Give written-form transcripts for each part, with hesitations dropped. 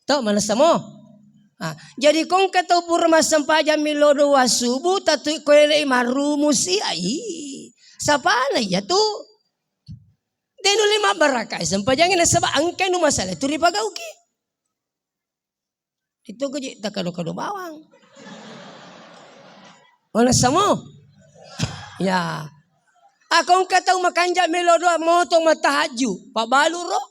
To mana samo? Jadi kung katupur masampaja milodo wasubu tatu koele marumusi ai. Sapana ya tu? Denu lima baraka sampajangin saba angkai nu masalah turi pagauki. Itu gaji takado-kado bawang. Mana samo? Ya. Akong katau makanja milodo motong matahaju. Pabaluro.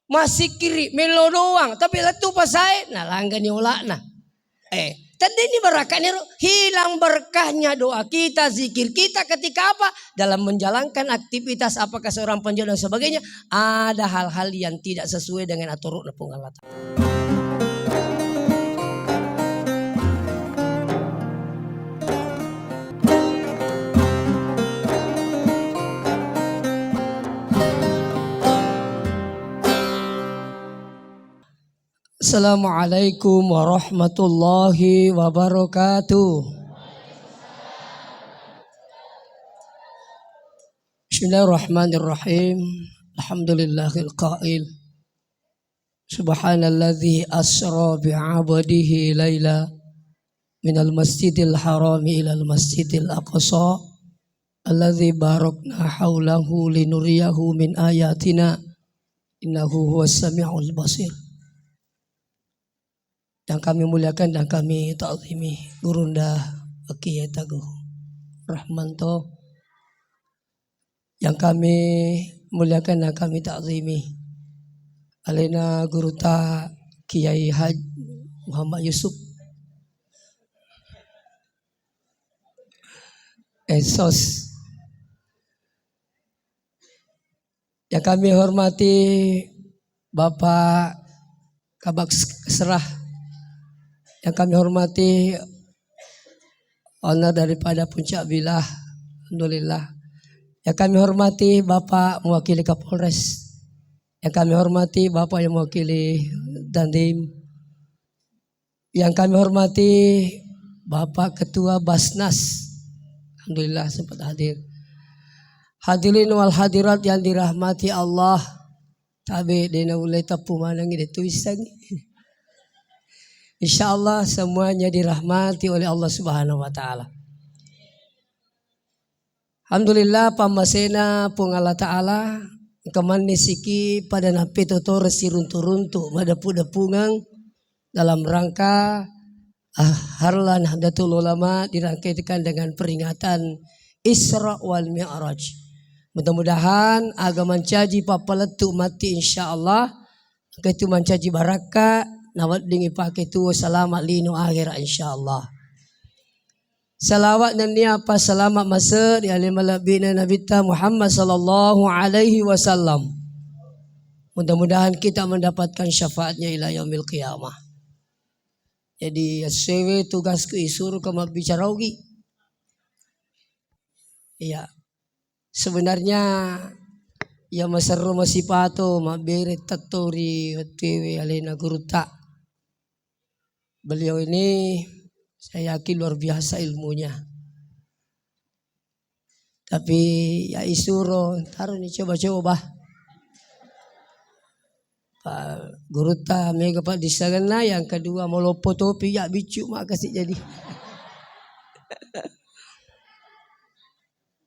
Masih kiri melo doang tapi letu pasai nah langgan yola nah tadi ini berkahnya hilang berkahnya doa kita zikir kita ketika apa dalam menjalankan aktivitas apakah seorang penjual dan sebagainya ada hal-hal yang tidak sesuai dengan aturan Allah. Assalamualaikum warahmatullahi wabarakatuh. Bismillahirrahmanirrahim. Alhamdulillahil qail. Subhanalladzi asra bi'abdihi laila minal masjidil harami ilal masjidil aqsa alladzi barakna haulahu linuriyahu min ayatina innahu huwas samiul basir. Yang kami muliakan dan kami ta'zimi Gurunda Kiai Teguh Rahmanto. Yang kami muliakan dan kami ta'zimi Alena Guruta Kiai Haji Muhammad Yusuf Esos. Yang kami hormati Bapak Kabak Serah. Yang kami hormati owner daripada Puncak Bilah, alhamdulillah. Yang kami hormati Bapak mewakili Kapolres. Yang kami hormati Bapak yang mewakili Dandim. Yang kami hormati Bapak Ketua Basnas, alhamdulillah sempat hadir. Hadirin wal hadirat yang dirahmati Allah. Tabe dena ulai tapu manangi de tuisan. InsyaAllah semuanya dirahmati oleh Allah Subhanahu Wa Taala. Alhamdulillah pamasena pung Allah Taala keman nisiki pada napi toto resi runtu-runtu madapu-dapungang dalam rangka Harlan Nahdlatul Ulama dirangkaikan dengan peringatan Isra wal Mi'raj. Mudah-mudahan agama mencaji papaletu mati insyaallah ketu mencaji baraka nawat dingi pakai tu selamat lino akhir insyaallah. Salawat dan niapa selamat masa di alim malabina Nabi Muhammad sallallahu alaihi wasallam. Mudah-mudahan kita mendapatkan syafaatnya ila yaumil qiyamah. Jadi sewe tugasku isur ke bicara ugi. Iya. Sebenarnya ya masaru masipato mabere tatori tewe alena guruta. Beliau ini saya yakin luar biasa ilmunya. Tapi ya isuro taruh nih coba-coba. Pak Guruta mega Pak disagana yang kedua mau lopo topi ya bicu mak kasih jadi.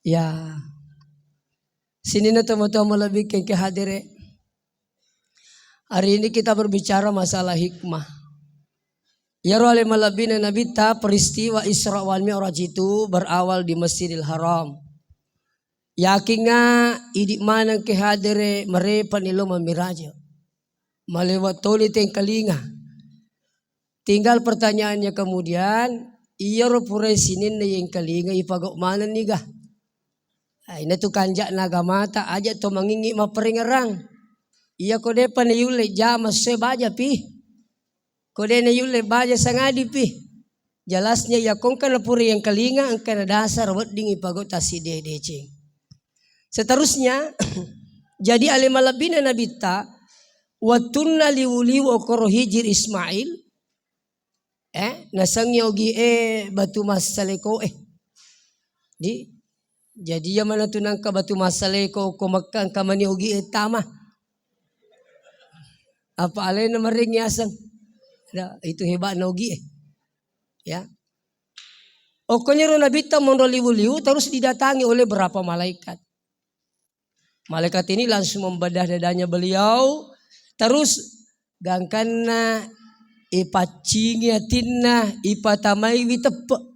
Ya. Sini na teman-teman lebih ke hadire. Hari ini kita berbicara masalah hikmah. Ya rohale malabina Nabi ta peristiwa Isra wal Mi'raj itu berawal di Masjidil Haram. Yakinga idik mana ke hadire merepan ilo memiraja. Melewat toli teng kalinga. Tinggal pertanyaannya kemudian, iya pure sinin na yang kalinga ipagok mana niga. Ina tu kanjak naga mata aja to mangingi maperingerang. Iya kode pan yule jama sebaja pi. Kode na yule baja sangadi pi. Jelasnya ya kongkan puri yang kalinga angkana dasar wedding ipagok taside decing. Seterusnya jadi alimalabina nabita watunna liuli wa hijir Ismail nasang yogi batu masaleko di jadi ya mana tunang ka batu masaleko ko makan kamani yogi tama Apa alena maring yasang. Itu hebat nogi ya. Okonya nabita mondoliu-liu terus didatangi oleh berapa malaikat. Malaikat ini langsung membedah dadanya beliau. Terus gangkana ipacingi atinna ipatamai witepe.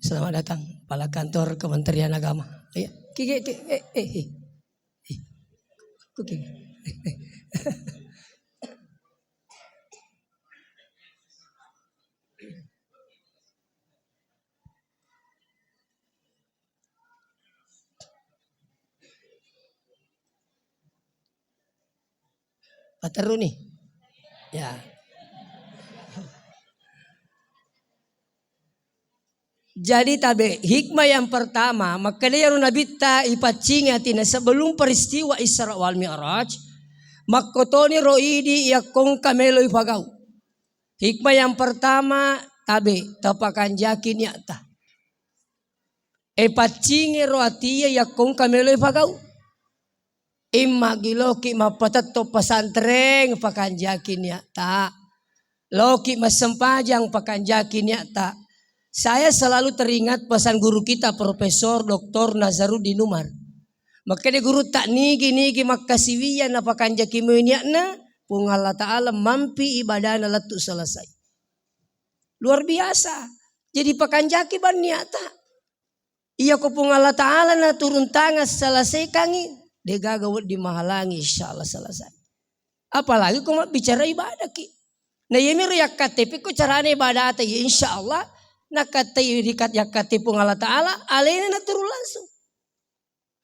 Selamat datang Kepala Kantor Kementerian Agama. Ya, Pateru nih. Ya. Jadi tabe hikmah yang pertama maka dia nabita ipacinga tina sebelum peristiwa Isra wal Mi'raj makotoni roidi yakong kamelo ifagau. Hikmah yang pertama tabe tapakan jaki nyata. Ipacinga roatia yakong kamelo ifagau. Imma giloki mapatato pesantren pakan jaki nyata. Loki masempajang pakan jaki nyata. Saya selalu teringat pesan guru kita Profesor Dr. Nazarudin Umar. Maka dia guru tak nigi makasiwiyan na pakanjaki munyakna pung Allah Ta'ala mampi ibadahna letu selesai. Luar biasa. Jadi pakanjaki ban niata. Iya ko pung Allah Ta'ala na turun tangan selesai kangi. Dia gagawat di mahalangi insyaallah selesai. Apalagi kau bicara ibadah ki. Nah yemi riak KTP ko carane ibadah ya insyaallah. Nakati dikat yakati pung Allah Ta'ala alena na turun langsung.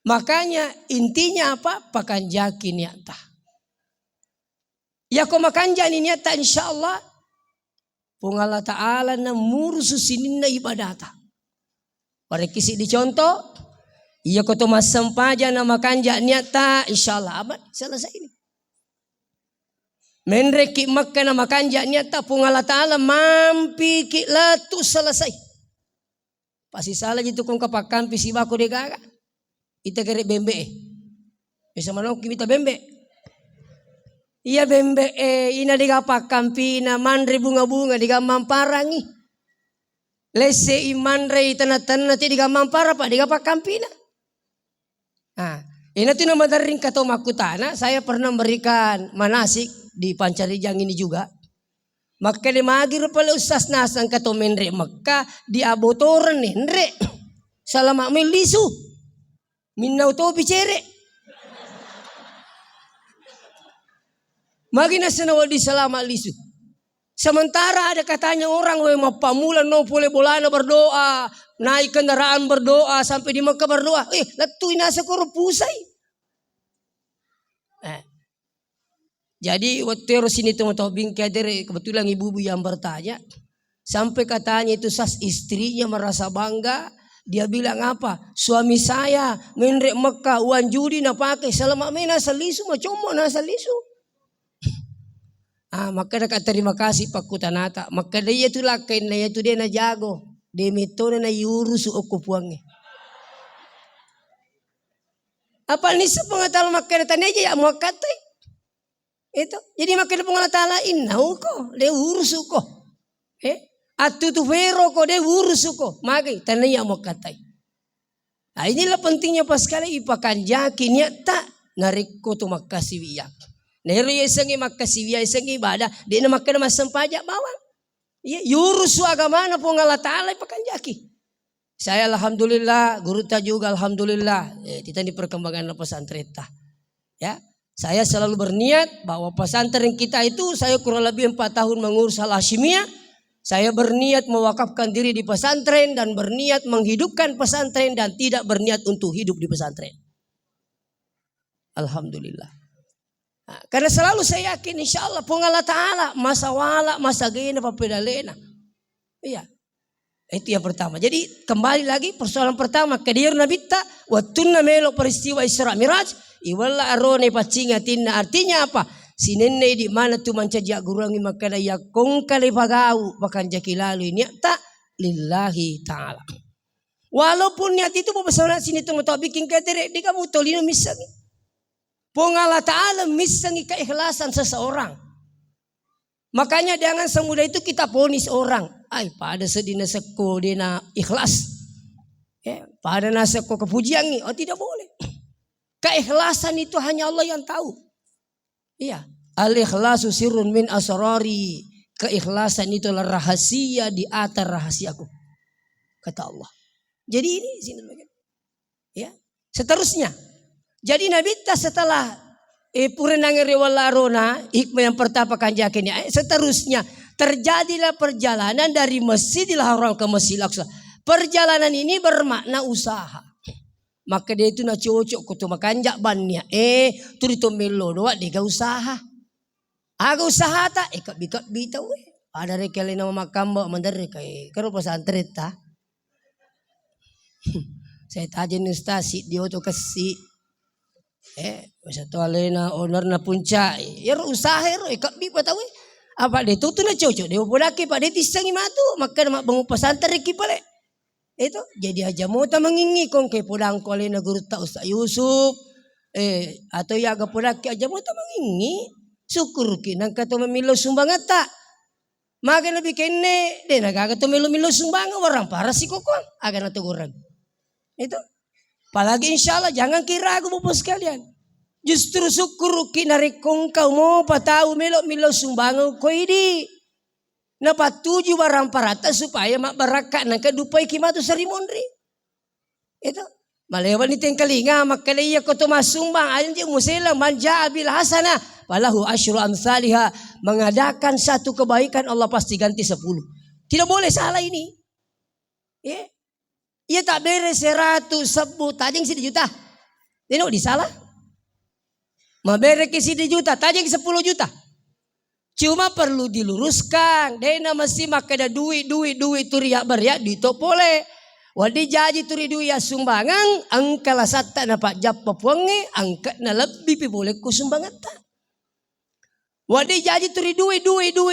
Makanya intinya apa? Pakanjaki niata. Ya ko makanjani niata insyaallah pung Allah Ta'ala na mursu sinin na ibadata. Pada kisi dicontoh. Iya ko to masempaja na makanja niata insyaallah abad selesai ini. Menreki Makkah na makanja nyata pung Allah Ta'ala mampi ki latu selesai. Pasti salah jitu kong kapakan pisi bako de gaga. Ita kere bembe. Bisa manok kita bembe. Iya bembe ina de kapakan pina manre bunga-bunga de mamparangi. Lese imanre tanah-tanah ti de mampara pa de kapakan pina. Ini tuh nama daring kata makutana. Saya pernah memberikan manasik di Pancarijang ini juga. Maka di magir pala usas nasang kato menre. Maka di abotoran nre. Salama melisu. Minau to bicere. Magi nasanawal di salama lisu. Sementara ada katanya orang mapamulan no boleh bolana berdoa. Naik kendaraan berdoa sampai di Mekah berdoa. Latu inasa korupusai. Jadi waktu sini tuh bingkader kebetulan ibu-ibu yang bertanya. Sampai katanya itu sas istrinya merasa bangga. Dia bilang apa? Suami saya menrek Mekah uang judi na pakai. Selama mena salisu macomo na salisu. Maka nak terima kasih Pak Kutanata. Maka dia tu lakin dia tu dia na jago. Dia metode na yurus okupuangnya. Apa ni sepengetahuan maka tanya aja ya mau kata. Itu. Jadi maka dia pengalatala inau ko. Dia urus ko. Atu tu vero ko dia urus ko. Maka tanya mau kata. Nah inilah pentingnya pas sekali ipakan jaki nyata nariko tu makasih wiyak. Nero yesengi makasiwiya yesengi ibadah dia nak makan masam pajak bawang. Ya yurusu agama na pun Allah Ta'ala pakanjaki. Saya alhamdulillah guru ta juga alhamdulillah kita di perkembangan pesantren ta. Ya, saya selalu berniat bahwa pesantren kita itu saya kurang lebih 4 tahun mengurus Al-Hashimiyah. Saya berniat mewakafkan diri di pesantren dan berniat menghidupkan pesantren dan tidak berniat untuk hidup di pesantren. Alhamdulillah. Karena selalu saya yakin insya Allah pun Allah Ta'ala masa wala masa gena papedalena. Iya. Itu yang pertama. Jadi kembali lagi persoalan pertama. Kadir nabita wattunna melo peristiwa Isra Miraj. Iwala arone pacingatinna. Artinya apa? Sinenne di mana tu mancajak gurangi makana yakong kali pagau. Bahkan jaki lalu ini tak lillahi ta'ala. Walaupun niat itu bersama sini tu mau bikin ketere, dia kamu tolino misangi. Allah Ta'ala misangi keikhlasan seseorang. Makanya jangan semudah itu kita ponis orang. Ay, pada sedina seko dina ikhlas. Ya, pada nasako kepujian ni, oh tidak boleh. Keikhlasan itu hanya Allah yang tahu. Iya, al-ikhlasu sirrun min asrari. Keikhlasan itu adalah rahasia di atas rahasiaku, kata Allah. Jadi ini sini ya. Seterusnya. Jadi Nabi ta setelah purenang rewalarona hikmah yang pertama kanjaknya. Seterusnya terjadilah perjalanan dari Masjidil Haram ke Masjidil Aqsa. Perjalanan ini bermakna usaha. Maka dia itu na cocok kutu makanjak bannya. Tu dito melo doa dia usaha. Aga usaha ta bikat bitaw Ada rekali na makamba mandare kay karo pasantret ta. Saya tajin ustasi dia tu kasi. Masa tu alena owner na punca. Yer usaha ero ikat bi pataw. Apa dia tu na cocok dia podaki pak dia tisangi matu maka mak bangun pasantret ki pale. Itu jadi aja mau ta mengingi kong kay podang ko alena guru ta Ustaz Yusuf. Atau ya aga podaki aja mau ta mengingi. Syukur ki nang kato memilo sumbangan ta. Maka nabi kene de nagaga to milo sumbangan orang parah si kokon aga na to orang. Itu. Apalagi insyaallah jangan kira aku Bapak sekalian. Justru syukur ki narikong kau mau patau milo sumbangan ko ini. Na patuju barang parata supaya mak barakat nang kadupai kimatu serimondri. Itu. Malewan ni tengkalinga makalaya ko to masumbang ayon di musela manja bil hasanah falahu asyru amsalihah. Mengadakan satu kebaikan Allah pasti ganti 10. Tidak boleh salah ini. Ya. Ia tak beres 100 sebut tajing 1 juta. Tengok disalah. Mabere ke 1 juta, tajing 10 juta. Cuma perlu diluruskan. Dena mesti makada duit turiak beriak ditopole. Wadi jaji turi duit ya sumbangan. Angkala sata na pak jap papuange. Angkat na lebih pi boleh ku sumbangan tak. Wadi jaji turi duit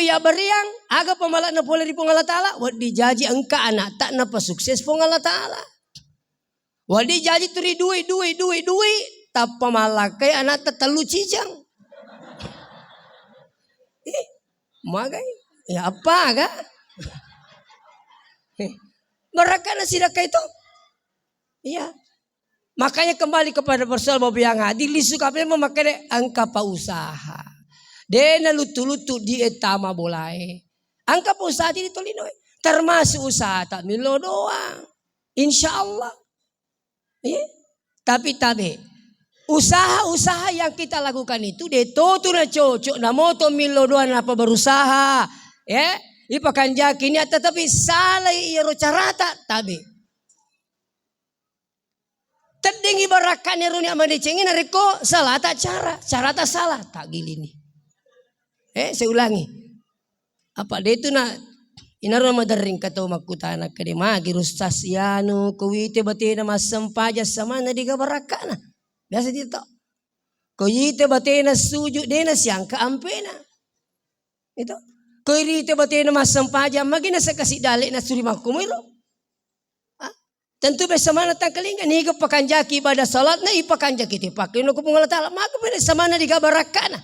ya beriang. Aga pemalak na boleh di Allah Ta'ala. Wadi jaji angka anak tak na pasukses Allah Ta'ala. Wadi jaji turi duit. Tak pemalak kaya anak tak telu cijang. Magai. Ya apa agak? Mereka nasi daka itu. Iya. Makanya kembali kepada persoalan babi yang adil. Lisu kabel memakai angka pa usaha. Dena lutu-lutu di etama boleh. Angka pa usaha di tolino. Termasuk usaha tak milo doang. Insya Allah. Tapi usaha-usaha yang kita lakukan itu detotu na cocok na moto milo doang apa berusaha. Ya. Ipakan jakinya tetapi salah iro carata tabi. Terdingi barakan iruni amade cengin reko salah tak cara tak salah tak gilini. Saya ulangi. Apa dia itu nak inaru madaring kata makutana kade magi rustas yanu kuwite batena masampaja sama na diga barakana. Biasa dia tak. Kuwite batena suju dena siang kaampena. Itu. Kuwite batena masampaja magi na sa kasih dalik na suri makumilo. Tentu bersama na tangkalingan higa pakanjaki ibadah salat na ipakanjaki tipakin ko pung Allah Ta'ala maka bersama na diga barakana.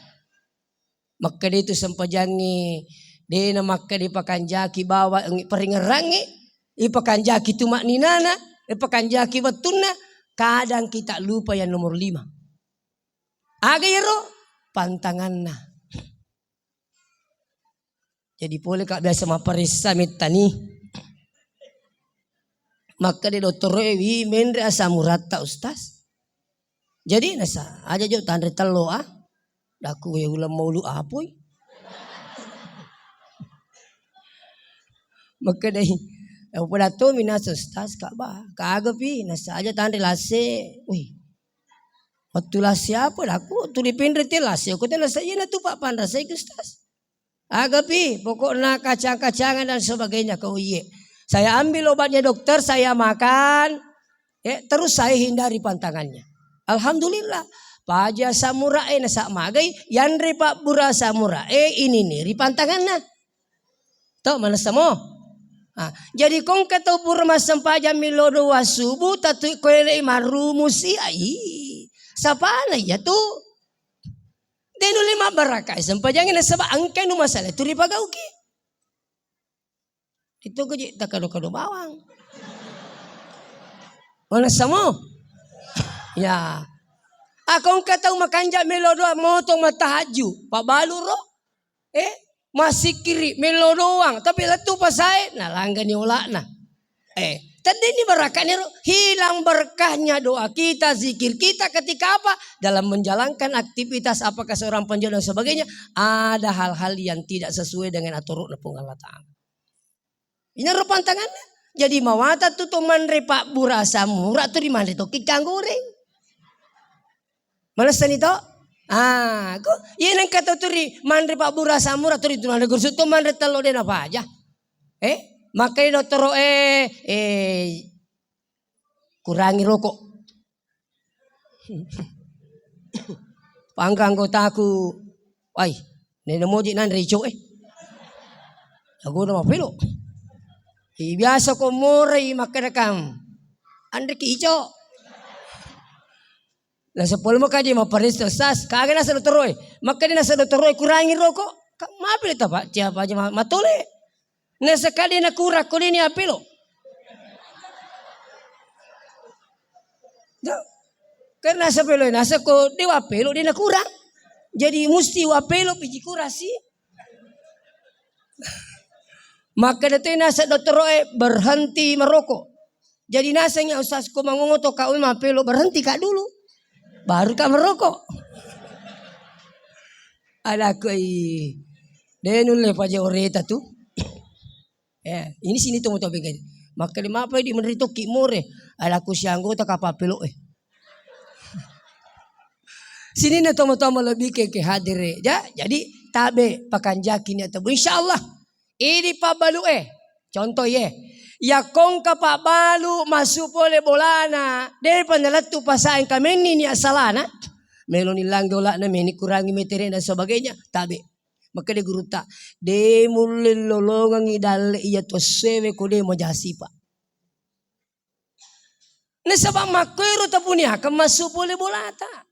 Maka dia itu sempajangi dia maka dipakanjaki bawa peringerangi ipakanjaki tumak ninana ipakanjaki watuna kadang kita lupa yang nomor 5 agero pantanganna. Jadi boleh kak biasa maparisa mitani maka dia dokter Ewi mendre asa murata ustaz. Jadi nasa aja jo tandre telo daku we ulam maulu apoy. Maka dai pada to minas ustaz kak ba kaagapi nasa aja tandre lase. Wih. Waktu lase apa daku tu dipendre te lase ko te nasa ina tu pak pandra saya ustaz. Agapi pokoknya kacang-kacangan dan sebagainya kau iye. Saya ambil obatnya dokter, saya makan, terus saya hindari pantangannya. Alhamdulillah. Paja samurai nasa magai, yanre pak bura samurai ini nih pantangannya. Tahu mana samo? Jadi kong katau purma sampaja milodo wasubu tatu koele marumusi ai. Sapana ya tu. Denu lima baraka sampajangin sabab angke nu masalah tu ripagauki. Itu kuji takado-kado bawang. Mana samo? Ya. Akong katau makanja melodo motong matahaju. Pabalu ro. Masih kiri melodoang tapi latu pasai nah langgan yola nah. Tadi ini berkahnya hilang berkahnya doa kita, zikir kita ketika apa? Dalam menjalankan aktivitas apakah seorang penjual dan sebagainya. Ada hal-hal yang tidak sesuai dengan aturan Allah Ta'ala. Ini rupan tangannya. Jadi mawata tu teman repak burasa murah tu di mana tu ikan goreng. Mana sen itu? Kok iya nang kata turi man repak burasa murah tu di mana gursu tu man retelo den apa aja. Makanya dokter kurangi rokok. Panggang kotaku, ay, nene moji nan rico Aku nama pelo. Biasa ko murai makanakam. Andre ki ijo. Lah sepuluh mo kadi maparis sas kagak nasa dokter Makanya nasa dokter kurangi rokok. Mapil ta Pak? Siapa aja matole. Nasa kali na kura ko ni apelo. Karena nasa pelo nasa ko di apelo di na kurang. Jadi mesti apelo piji kurasi. Maka dito nasa dokter berhenti merokok. Jadi nasa nga usas ko mangungoto ka apelo berhenti ka dulu. Baru ka merokok. Ada ko denul le pa oreta tu. Ini sini tuh motor begini. Maka di apa di menderito kimore. Ada aku si anggota kapapelo Sini na tomo-tomo lebih ke hadire. Jadi tabe pakanjakin atau insyaallah. Ini pabalu Contoh ya kong kapabalu masuk oleh bolana. Dari pandalat tu pasain kami ni asalana. Meloni lang dola na meni kurangi meteren dan sebagainya. Tabe. Maka dia guru tak de mulai lolongan idal iya to sewe ko de mo jasipa. Ne sabang makero tapuni akan masuk boleh bolata.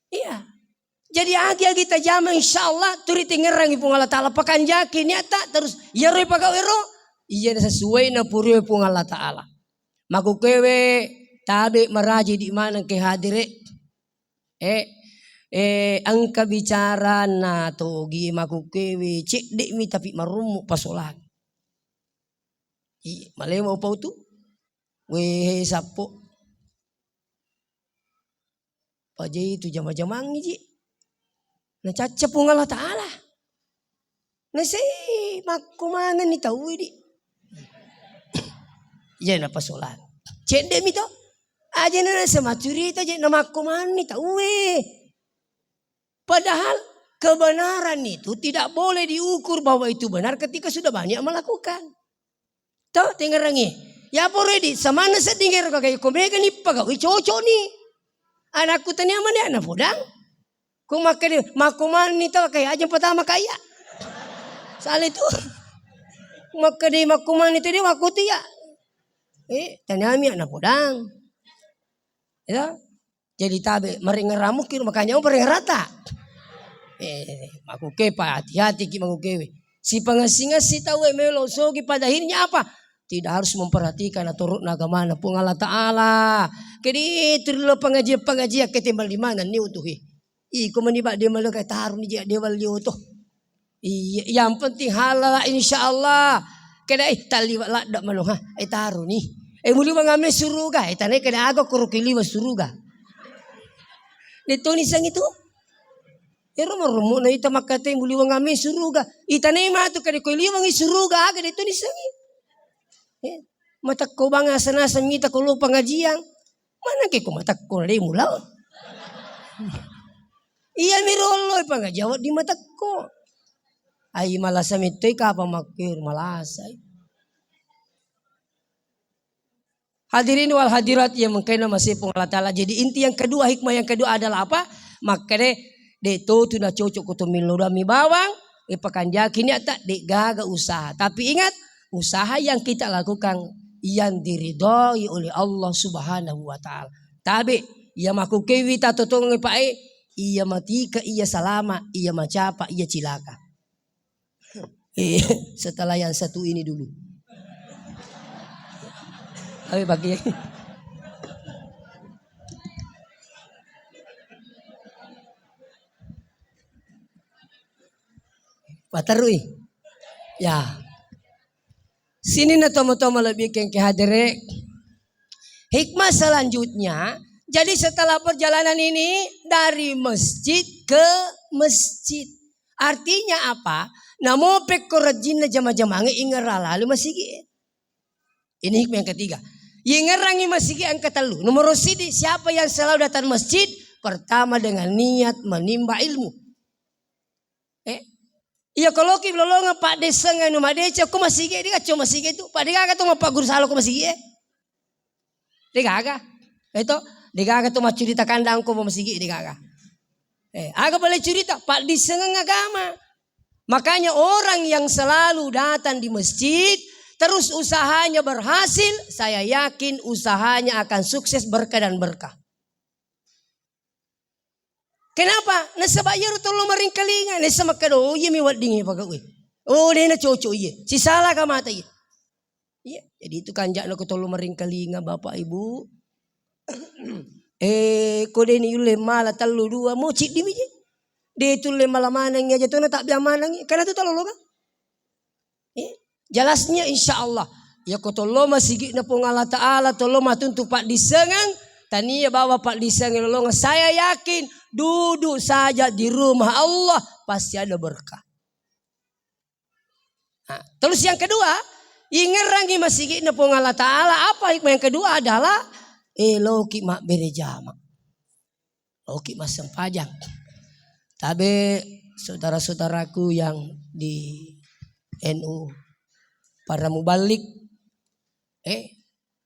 Iya. Jadi agi kita jama insyaallah turi tingerang ipung Allah Taala pakan yakin nyata terus ya roi pagawero iya sesuai na puri ipung Allah Taala. Maku kewe tabe meraji di mana ke hadire. Angka bicara na togi maku kewe cek dek mi tapi marumuk pasolan. Malay mau pau tu, we sapo. Pajai itu jama-jamang ji. Na caca pung Allah Taala. Na sei makumangan ni tahu di. Ya na pasolan. Cek dek mi to. Aja na semacuri to je na makumangan ni tahu Padahal kebenaran itu tidak boleh diukur bahwa itu benar ketika sudah banyak melakukan. Tahu tinggal rangi. Ya poredi samana sa tinggal kayak komega ni pagawi cocok ni. Anakku tanya mana anak podang. Kung makan makuman ni tahu kayak aja pertama kaya. Soal itu. Maka di makuman itu dia waktu tu ya. Tanya mi anak podang. Ya. Jadi tabe meringar ramukir makanya meringar rata. Maku kepa hati-hati ki maku kewe. Si pengasingan si tahu melosogi pada akhirnya apa? Tidak harus memperhatikan atau agama pun Allah Taala. Kedi terlalu pengajian ketimbang di mana ni utuhi. Ko manibak dia malu kay taruh ni dia walio to. Yang penting halal insyaallah. Keda taliwat la dak malu ha. Taruh ni. Muli mangame suruga. Tanay kena aga kurukili wa suruga. Dito ni sang itu. Rumo na ita makate muli mangame suruga. Itanay matu kadi ko liwang suruga aga dito ni sangi. Matak ko bang asana mita ko lo pangajiang. Mana ke ko matak ko le mulaw. Iya miroloy pangajawat di matak ko. Ay malasa mitoy ka pa makir malasay. Hadirin wal hadirat yang mengkaina masih pun Allah Ta'ala. Jadi inti yang kedua, hikmah yang kedua adalah apa? Makanya deto tu na cocok kutu milodami bawang. Ipakan jakin ya tak dek gaga usaha. Tapi ingat usaha yang kita lakukan yang diridhoi oleh Allah Subhanahu wa taala. Tabe ia maku kewi ta totong pae ia matika ia salama ia macapa ia cilaka. Setelah yang satu ini dulu. Ayo bagi. Patarui. Ya. Sini na tomo-tomo lebih keng kehadere. Hikmah selanjutnya, jadi setelah perjalanan ini dari masjid ke masjid. Artinya apa? Namo pekorajin jama-jama ingera lalu masigi. Ini hikmah yang ketiga. Ingerangi masigi ang katalu. Nomor sidi, siapa yang selalu datang masjid? Pertama dengan niat menimba ilmu. Iya kalau kita lolongan Pak Desa nganu madeca aku masih dia cuma masih itu Pak Dega tu Pak Guru Salo aku masih Dega aga itu Dega tu mah cerita kandang aku masih Dega aga aga boleh cerita Pak Desa agama. Makanya orang yang selalu datang di masjid terus usahanya berhasil, saya yakin usahanya akan sukses berkah dan berkah. Kenapa? Nasa bayar tolo maring kalinga. Nasa makado. Oh iya miwat dingi pagawin. Oh dia na coco iya. Si salah ka mata iya. Iya. Jadi itu kanjak na ko tolo maring kalinga bapak ibu. Kode ni yule mala talu dua. Mo cik di miji. Dia itu le mala manang aja tu na tak biang manang. Karena tu talo loga. Jelasnya insya Allah. Ya ko tolo masigi na pong Allah Ta'ala. Tolo matuntu pak disengang. Tania bawa Pak Lisang lolongan. Saya yakin duduk saja di rumah Allah pasti ada berkah. Nah, terus yang kedua, ingerangi masih na pong Allah Ta'ala. Apa hikmah yang kedua adalah loki mak berejama. Loki mas sempajang. Tapi saudara-saudaraku yang di NU para mubalik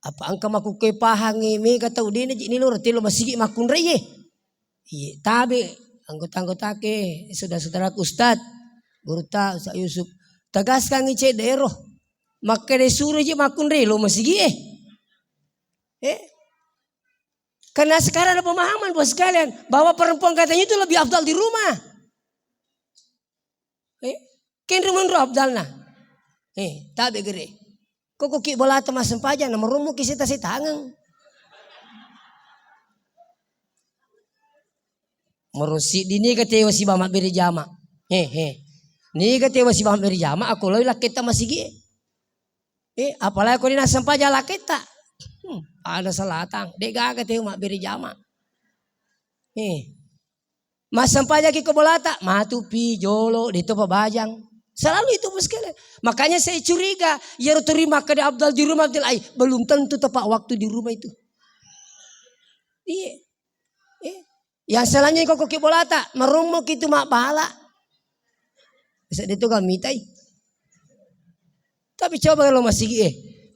apa angka maku ke pahangi me kata udine ni lur tilo masigi makun reye. Iya, tabe anggota-anggota ke saudara-saudara Ustad Guru ta Ustaz Yusuf tegaskan ngice daerah maka disuruh je makun reye lo masigi karena sekarang ada pemahaman buat sekalian bahwa perempuan katanya itu lebih afdal di rumah. Ken rumah afdalna. Tabe gere. Koko ki bola temas sempaja na marumo ki sita tangang. Merusi dini kate wasi bama beri jama. Ni kate wasi bama beri jama aku loy laketa masigi. Apalagi aku dina sempaja laketa. Ada salatang. Dega kate mak beri jama. Mas sempaja ki ko bolata matu pi jolo dito pabajang. Selalu itu sekalian. Makanya saya curiga. Ya terima ke Abdal di rumah Abdal. Belum tentu tepat waktu di rumah itu. Iya. Yang salahnya kok koki bolata. Merumuk itu mak bala. Bisa itu kan mitai. Tapi coba kalau masih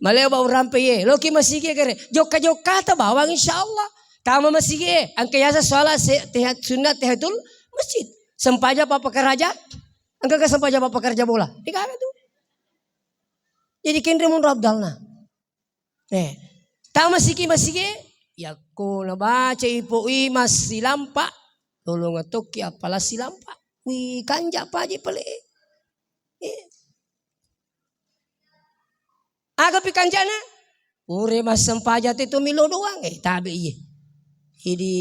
Maleo bau rampe Lo ki masih kere. Joka-joka ta bawang insya Allah. Tama masih angka yasa sholat tehat sunat tehatul masjid. Sempaja papa keraja. Angka kesempaja bapak kerja bola. Dikana tuh. Jadi kendre mun rabdalna. Tahu masiki. Ya ko na baca ipo mas silampa. Tolong ngatoki apalah silampa. Wi kanja paji pale. Aga pi kanjana. Ure mas sempaja itu milo doang. Tabi iye. Jadi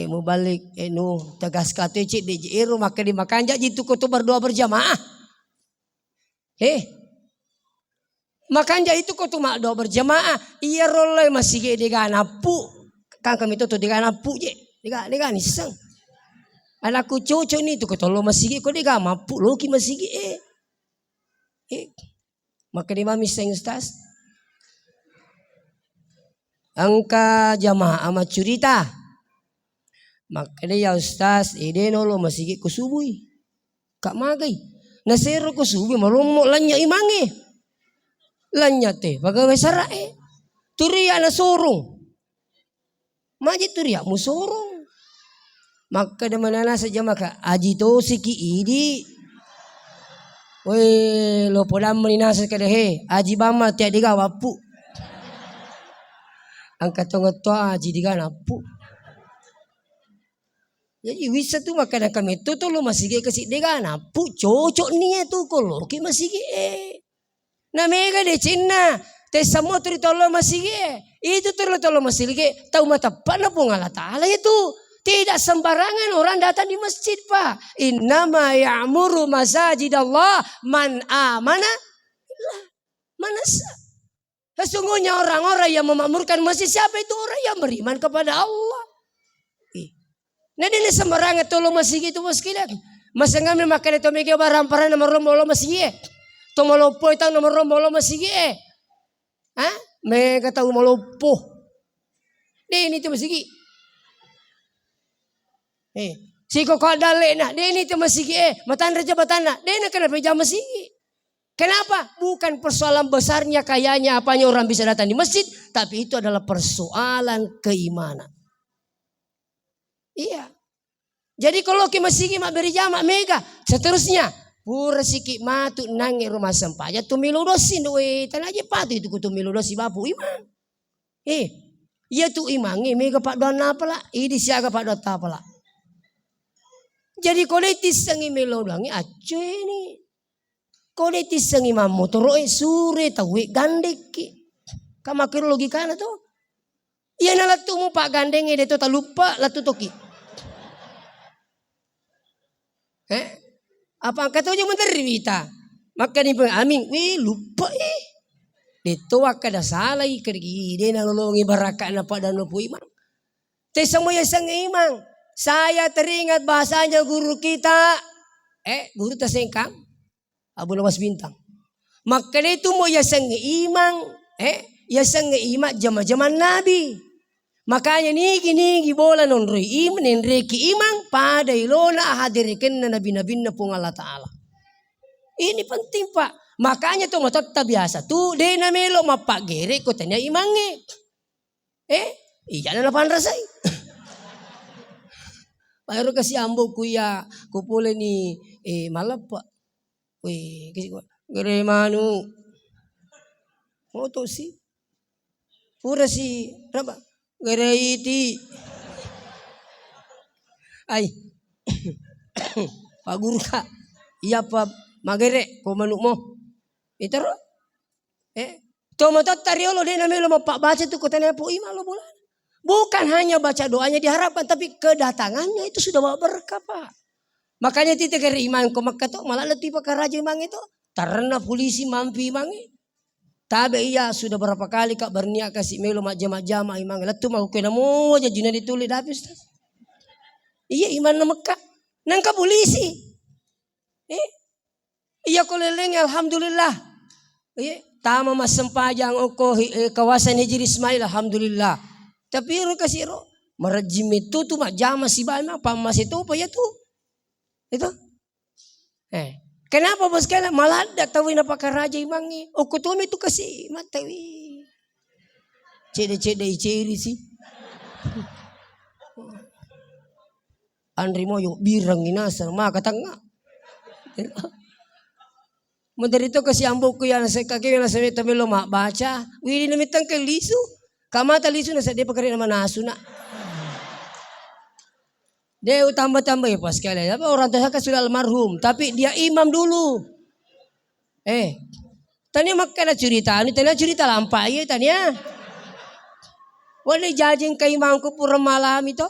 mau balik nu tegas kate cik di jiru maka di makanja jitu kutu berdoa berjamaah. Makanja itu kutu mak doa berjamaah. Iya rolai masih ge digana pu. Kan kami tuh digana pu je. Diga ni seng. Anakku cucu ni tu kutu lo masih ge ko diga mampu lo ki masih ge. Maka di mami seng ustaz. Angka jamaah amat curita. Makanya ya ustaz, ide nolo masih kusubui, kak magai, nasero kusubui malumo lanya imangi, lanya teh, bagaimana sarai, turia na sorong, majid turia musorong, maka demana saja maka aji to siki idi, Weh, lo podam meninasa kadehe, aji bama tiak diga wapu. Angkat tongot toa aji diga napu. Jadi wisa tu makan kami tu lo masih kasih diga napu cocok nih tu kalau ki masih na mega de Cina te semua tu tolo masih itu tu tolo masih tahu mata pana pun Allah Taala itu. Tidak sembarangan orang datang di masjid, Pak. Innama ya'muru masajid Allah man amana manasa. Sesungguhnya orang-orang yang memakmurkan masjid siapa itu? Orang yang beriman kepada Allah. Nah ini sembarangan tolong masjid itu meskilan. Masa ngambil makan itu mega barang para nama rombolo masjid. To malopo itu nama rombolo masjid. Hah? Mega tahu malopo. Ini itu masjid. Si kok dale na, ini itu masih matan raja batana, dena kenapa jam masih? Kenapa? Bukan persoalan besarnya kayanya apanya orang bisa datang di masjid, tapi itu adalah persoalan keimanan. Iya. Jadi kalau ke masjid mak beri jamak mega, seterusnya pura sikit matu nangi rumah sampah. Ya tu miludosin we, tanah aja patu itu kutu miludosi bapu imam. Iya tu imam mega pak don apa lah, ini siaga pak don apa lah. Jadi koletis sangi melodang acu ini. Koletis sangi mamotoro sure tawe gandeki. Kamakir logika na to. Iya na latu mo pak gandeng dito ta lupa latu toki. Apa kata jo menderita. Maka ni pengamin, lupa Dito akada salai kergi de na lolongi baraka na pada no po imang. Te semua sang imang. Saya teringat bahasanya guru kita. Guru tasengkang. Abu Nawas Bintang. Maka itu mo yasang imang. Yasang imak zaman-zaman Nabi. Makanya nigi bola non roi iman nreki imang pada ilona hadirkan na nabi-nabi na pong Allah Ta'ala. Ini penting Pak. Makanya tuh ngotot biasa tuh de na melo mapagere ko tanya imange. Iya na lapan rasay. Baru kasih ambo kuya kupule ni malapa. Wih, kasi ko gere manu. Moto si. Pura si raba. Gere iti. Ay. Pak guru ka. Iya pa magere ko manuk mo. Itero. Tomatot tariolo de na melo mapak baca tu ko tanya po ima lo bola. Bukan hanya baca doanya diharapkan, tapi kedatangannya itu sudah bawa berkah Pak. Makanya titik keri imang ko makato malah letih pakai raja imang itu. Karena polisi mampi imang. Tabe iya sudah berapa kali kak berniat kasih melo majama imang. Letu mau kena mo aja juna ditulis habis. Iya iman na Mekah. Nangka polisi. Iya koleleng alhamdulillah. Tama mas sempajang oko kawasan Hijri Ismail alhamdulillah. Tapi ro kasih ro merajim itu tuh majama si bana pamas itu apa ya tuh? Itu. Kenapa bos kalian malah ada tawin apa raja imangi? Kutum itu kasih matawi. Cede ciri sih. Andri moyo birang inasa maka tengah. Menteri itu kasih ambukku yang saya kaki yang saya tapi lo mak baca. Wili namitang ke lisu. Kamata lisu na sa dia pagkarin naman naso na. Dia tambah-tambah ya pas kali. Orang tua saya sudah almarhum, tapi dia imam dulu. Tanya makna cerita, ini tanya cerita lampai ya tanya. Wala jajing kay imamku pura malam itu.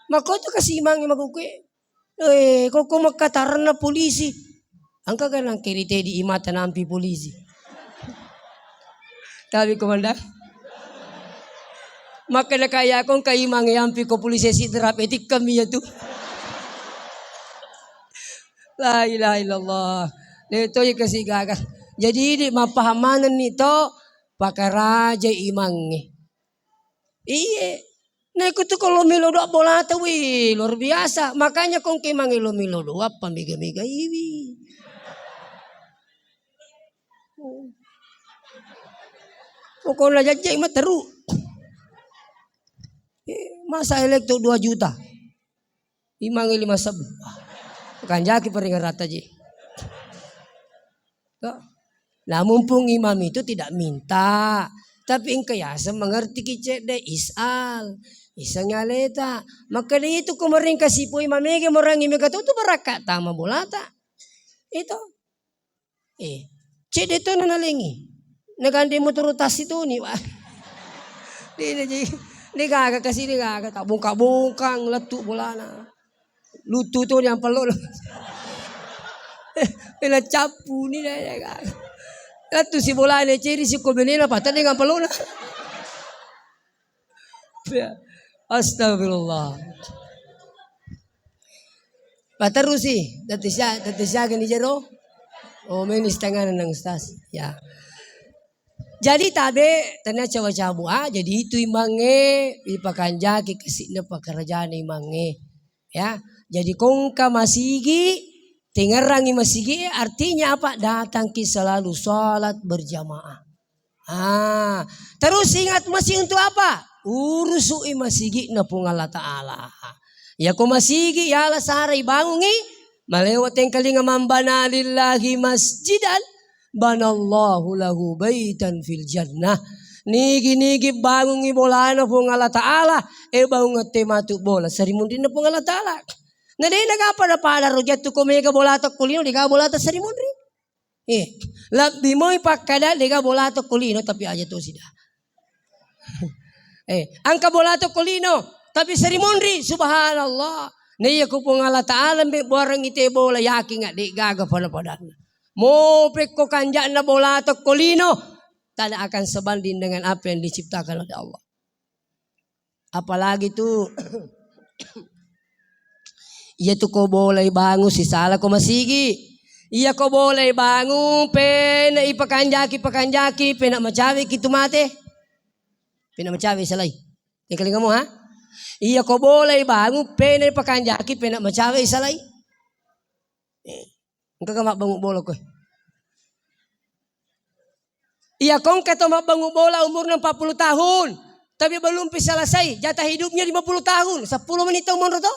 Mako tu kasih imang magukwe. Kok makataran na polisi. Angka kan ang kirite di imata nampi polisi. Tapi komandan. Maka na kaya akong kaimang yampi ko polisi si drap etik kami ya tu. La ilaha illallah. Ito yung kasi gagas. Jadi di mapahamanan nito pakaraja imang. Iye. Nah ikut tuh kalau milodo bola tuh luar biasa. Makanya kong kimang ilo milodo apa mega-mega iwi. Pokoknya jajak mah teru. Masa elektro 2 juta. Imang 5 sabu. Kan jaki peringat rata je. Nah mumpung imam itu tidak minta. Tapi engkau ya mengerti kicet deh isal. Isa ngaleta. Maka dia itu kemarin kasih po imam ege morangi mega tu berakat tama bolata. Itu. Cek itu nanalingi. Nagandi mo turutas itu nih. Di gaga kasih di gaga tak bungkang letuk bolana. Lutu tu yang perlu. Ila capu ni dah. Letu si bolana ceri si kobenena patah dengan perlu. Astagfirullah. Patarusi, dati siya gani jero. O menis tangan ng stas. Ya. Jadi tabe tanya cawa-cawa jadi itu imange ipakanjaki kesina pekerjaan imange. Ya. Jadi kongka masigi tingerangi masigi artinya apa? Datang ki selalu salat berjamaah. Terus ingat masih untuk apa? Urusui masigi na pung Allah Ta'ala. Ya ko masigi ya ala saray bangungi malewat yang kalinga mambana lillahi masjidan banallahu lahu baitan fil jannah. Nigi bangungi bola na pung Allah Ta'ala bangun tematu bola sarimundi na pung Allah Ta'ala. Na dai nagapa na pada rojat tu komega bola to kulino diga bola to sarimundi. Labbi mo ipakada diga bola to kulino tapi aja to sida. Angka bola to kulino tapi sarimundi subhanallah. Naya ko pong Allah Ta'ala barang ite bola yakin nga di gaga pada. Mo peko kanja na bola to kulino tidak akan sebanding dengan apa yang diciptakan oleh Allah. Apalagi tu iya tu ko boleh bangun si salah ko masigi. Iya ko boleh bangun pena ipakanjaki pena macawi kitu mate. Pena macawi salai. Tinggal kamu ha? Iya ko boleh bangun pena ipakanjaki pena macawi salai. Engkau kamak bangun bola ko. Iya kong kata bangun bola umur 40 tahun. Tapi belum bisa selesai. Jatah hidupnya 50 tahun. 10 menit umur to.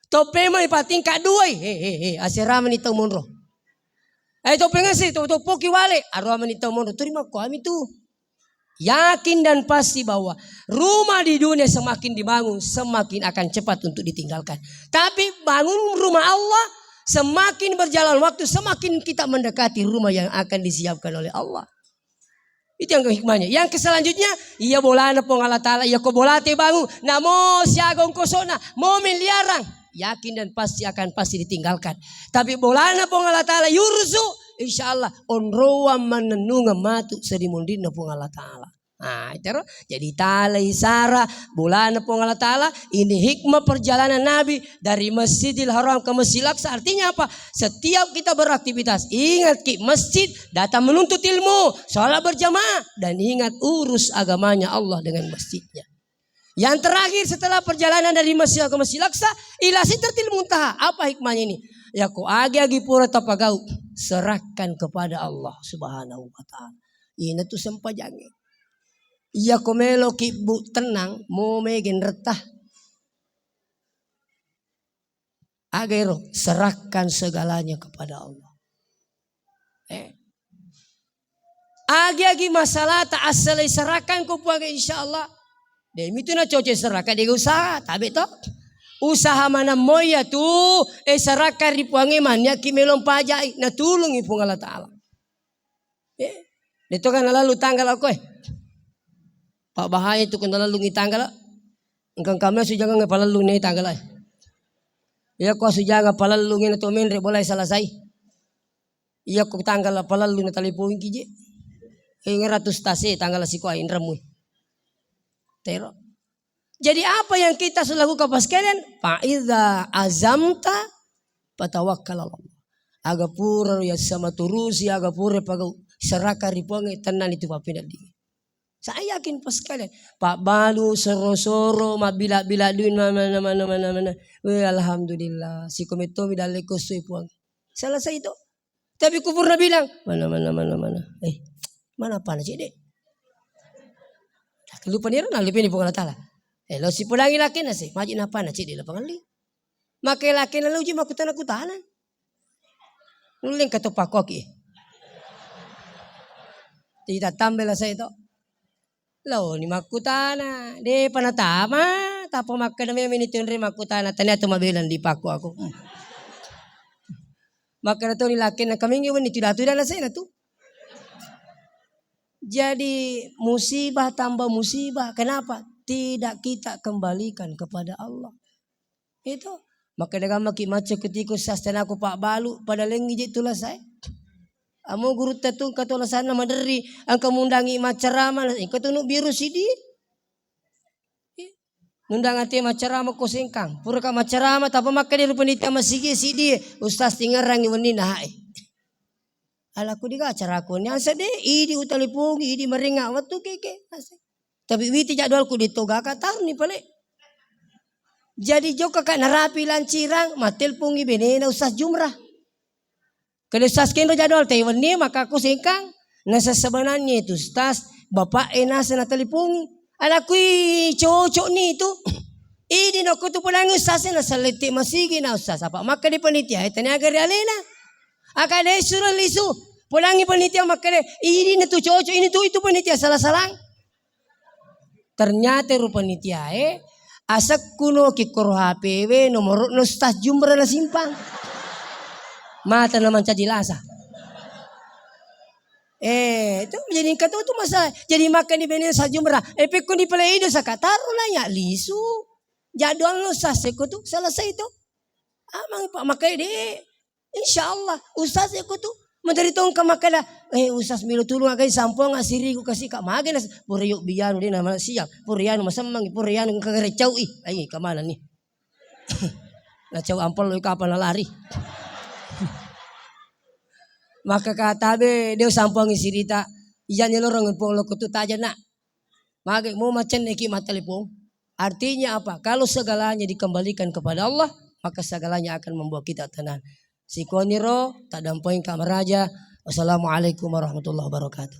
Tope mo ipating kaduay. Asira menit umur. Tope ngasi to poki wale. Arwa menit umur. Terima ko kami tu. Yakin dan pasti bahwa rumah di dunia semakin dibangun semakin akan cepat untuk ditinggalkan. Tapi bangun rumah Allah semakin berjalan waktu semakin kita mendekati rumah yang akan disiapkan oleh Allah. Itu yang hikmahnya. Yang selanjutnya iya bola na pong Allah Ta'ala iya ko bola te bangun namo siagong kosona mo miliarang yakin dan pasti ditinggalkan. Tapi bola na pong Allah Ta'ala yurzu insyaallah onroa manenunga matu sedimundi na pong Allah Ta'ala. Itu jadi talai sara bulan pong Allah Ta'ala ini hikmah perjalanan Nabi dari Masjidil Haram ke Masjidil Aqsa. Artinya apa? Setiap kita beraktivitas ingat ki masjid datang menuntut ilmu, sholat berjamaah dan ingat urus agamanya Allah dengan masjidnya. Yang terakhir setelah perjalanan dari Masjid ke Masjidil Aqsa ila Sidratil Muntaha. Apa hikmahnya ini? Ya ko agi pura tapagau serahkan kepada Allah Subhanahu wa Ta'ala. Ini tuh sempajange. Iya komelo ki bu tenang mau megen retah. Agero serahkan segalanya kepada Allah. Agi masalah tak asal serahkan kepada insyaallah. Demi itu na coce serahkan dia usaha tapi toh usaha mana moya tu serahkan ripuangi manya ki melom pajai na tulungi pung Allah Ta'ala. Itu kan lalu tanggal aku Pak bahaya itu kena lalu tanggal. Engkang kami sujangan ngapalalu ni tanggal ay. Iya ko sujangan palalu ni to menre boleh selesai. Iya ko tanggal palalu na talipong kije. Ratus tase tanggal si ko ay ramu. Tero. Jadi apa yang kita sudah lakukan pas kalian? Fa'idha azamta patawakkal Allah. Aga pura ya sama turusi aga pura pag seraka riponge tenan itu papinat di. Saya yakin pas kalian Pak Balu soro-soro mabila-bila duin mana. Alhamdulillah si komito midale kusui puang. Selesai itu. Tapi kupurna bilang mana. Mana pana cede. Lupa ni na lipin pung Allah Ta'ala. Lo si pulangi laki na si maji na pana cede la pangali. Makai laki na luji makutana. Nuling katopakoki. Tidak tambah lah saya itu. Lo ni makutana, de panatama, tapo makan na may minitunri makutana, tanya tumabilan di paku ako. Maka na to nilakin na kaming iwan ni tidak na saya na to. Jadi musibah tambah musibah. Kenapa? Tidak kita kembalikan kepada Allah. Itu. Maka dagang makimaco ketika sastan aku Pak Balu pada lengi itulah saya. Amo guru tatung katola sana maderi ang kamundangi macarama ikatunu biru sidi. Nundang ate macarama ko singkang. Pura ka macarama tapa makka di rupanita masigi sidi. Ustaz tingarang iwani nae. Ala ko diga acara ko nya sade idi utalipung idi maringa watu keke. Tapi witi jadwal ku ditoga ka tarni pale. Jadi joka ka narapi lancirang matelpung ibene Ustaz Jumrah. Kalau Ustaz kendo jadwal Taiwan ni maka aku singkang. Nasa sebenarnya itu Ustaz bapak nasa natalipungi. Anak kui cocok ni itu. Ini nak tu pulang Ustaz nasa letik masigi na Ustaz apa maka di panitia tanya agar alena. Akan dia suruh lisu pulangi panitia maka dia ini na tu cocok ini tu itu panitia salah-salah. Ternyata rupa panitia asak kuno kikor HPW nomor Ustaz Jumrah na simpang. Mata naman cadilasa. Itu menjadi kata itu masa jadi makan di benih sa Jumrah. Pekun di pelaido sa kataro na ya lisu. Jadwal no sa seko tu selesai itu. Amang pak makai de. Insyaallah Ustaz seko tu menteri tong ka makada. Ustaz milo tulung agay sampong asiri ko kasi ka magenas puriyo biyano din na siap. Puriano masamang puriano kagarecaw ay kamalan ni. Na caw ampol lo kapan na lari. Maka katabe dia sampang isirita iyan nilorong pong lo kutu taja na. Maka mau macan neki matalipong. Artinya apa? Kalau segalanya dikembalikan kepada Allah, maka segalanya akan membawa kita tenang. Si koniro tak dampoin kameraja. Wassalamualaikum warahmatullahi wabarakatuh.